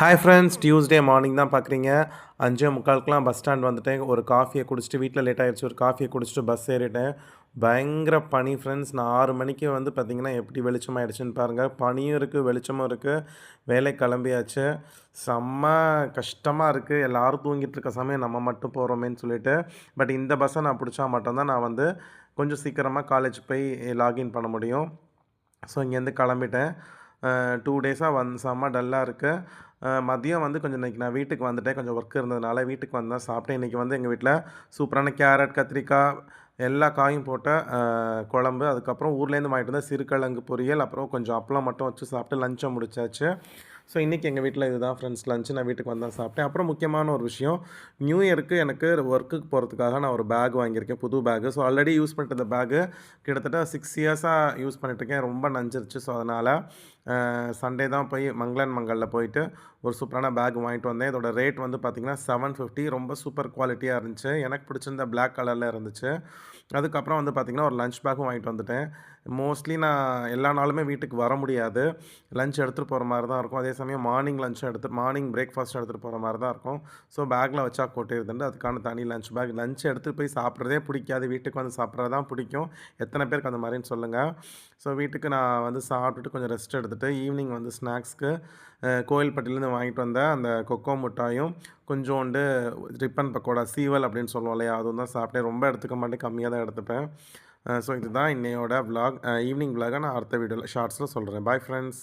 Hi friends, Tuesday morning தான் பார்க்குறீங்க. 5:45க்குலாம் bus stand வந்துட்டேன். ஒரு காஃபிய குடிச்சிட்டு வீட்ல லேட் ஆயிடுச்சு. ஒரு காஃபிய குடிச்சிட்டு பஸ் ஏறிட்டேன். பயங்கர பனி ஃப்ரெண்ட்ஸ். நான் 6 மணிக்கு வந்து பார்த்தீங்கன்னா, எப்படி வெளிச்சமாயிடுச்சுன்னு பாருங்க. பனியும் இருக்கு, வெளிச்சமும் இருக்கு. வேலைக்கு கிளம்பியாச்சு. செம்ம கஷ்டமா இருக்கு. எல்லாரும் தூங்கிட்டு இருக்க சமயம் நம்ம மட்டும் போறோமேன்னு சொல்லிட்டு. பட் இந்த பஸ்ஸை நான் பிடிச்சா மட்டும் தான் நான் வந்து கொஞ்சம் சீக்கிரமா காலேஜ் போய் லாகின் பண்ண முடியும். ஸோ இங்கேருந்து கிளம்பிட்டேன். 2 டேஸா செம்ம டல்லா இருக்கு. மதியம் வந்து கொஞ்சம் இன்னைக்கு நான் வீட்டுக்கு வந்துட்டேன். கொஞ்சம் ஒர்க் இருந்ததுனால வீட்டுக்கு வந்து தான் சாப்பிட்டேன். இன்றைக்கி வந்து எங்கள் வீட்ல சூப்பரான கேரட், கத்திரிக்காய் எல்லா காயும் போட்ட குழம்பு. அதுக்கப்புறம் ஊர்லேருந்து வாங்கிட்டு வந்த சிறுகிழங்கு பொரியல், அப்புறம் கொஞ்சம் அப்பளம் மட்டும் வச்சு சாப்பிட்டு லஞ்சை முடிச்சாச்சு. ஸோ இன்றைக்கி எங்கள் வீட்டில் இதுதான் ஃப்ரெண்ட்ஸ் லஞ்ச். நான் வீட்டுக்கு வந்து தான் சாப்பிட்டேன். அப்புறம் முக்கியமான ஒரு விஷயம், நியூ இயருக்கு எனக்கு ஒர்க்குக்கு போகிறதுக்காக நான் ஒரு பேக் வாங்கியிருக்கேன், புது பேக்கு. ஸோ ஆல்ரெடி யூஸ் பண்ணிட்டு இருந்த பேக்கு கிட்டத்தட்ட 6 இயர்ஸாக யூஸ் பண்ணிட்டுருக்கேன். ரொம்ப நஞ்சிருச்சு. ஸோ அதனால் சண்டே தான் போய் மங்களில் போயிட்டு ஒரு சூப்பரான பேக் வாங்கிட்டு வந்தேன். இதோட ரேட் வந்து பார்த்திங்கன்னா 750. ரொம்ப சூப்பர் குவாலிட்டியாக இருந்துச்சு. எனக்கு பிடிச்சிருந்த பிளாக் கலரில் இருந்துச்சு. அதுக்கப்புறம் வந்து பார்த்திங்கன்னா ஒரு லஞ்ச் பேக்கும் வாங்கிட்டு வந்துட்டேன். மோஸ்ட்லி நான் எல்லா நாளுமே வீட்டுக்கு வர முடியாது. லஞ்ச் எடுத்துகிட்டு போகிற மாதிரி தான் இருக்கும். அதே சமயம் மார்னிங் பிரேக்ஃபாஸ்ட் எடுத்துகிட்டு போகிற மாதிரி தான் இருக்கும். ஸோ பேக்கில் வச்சா கொட்டிடுதுண்டு அதுக்கான தனி லஞ்ச் பேக். லஞ்ச் எடுத்துகிட்டு போய் சாப்பிட்றதே பிடிக்காது. வீட்டுக்கு வந்து சாப்பிட்றது தான் பிடிக்கும். எத்தனை பேருக்கு அந்த மாதிரின்னு சொல்லுங்கள். ஸோ வீட்டுக்கு நான் வந்து சாப்பிட்டுட்டு கொஞ்சம் ரெஸ்ட் எடுத்துகிட்டு ஈவினிங் வந்து ஸ்நாக்ஸ்க்கு கோயில்பட்டியிலேருந்து வாங்கிட்டு வந்த அந்த கொக்கோ முட்டாயும் கொஞ்சோண்டு ரிப்பன் பக்கோடா சீவல் அப்படின்னு சொல்லுவோம் இல்லையா, அதுவும் தான் சாப்பிட்டேன். ரொம்ப எடுத்துக்க மாட்டேன், கம்மியாக தான் எடுத்துப்பேன். ஸோ இதுதான் இன்னையோட விலாக். ஈவினிங் விலாகை நான் அடுத்த வீடியோவில் ஷார்ட்ஸில் சொல்கிறேன். Bye friends.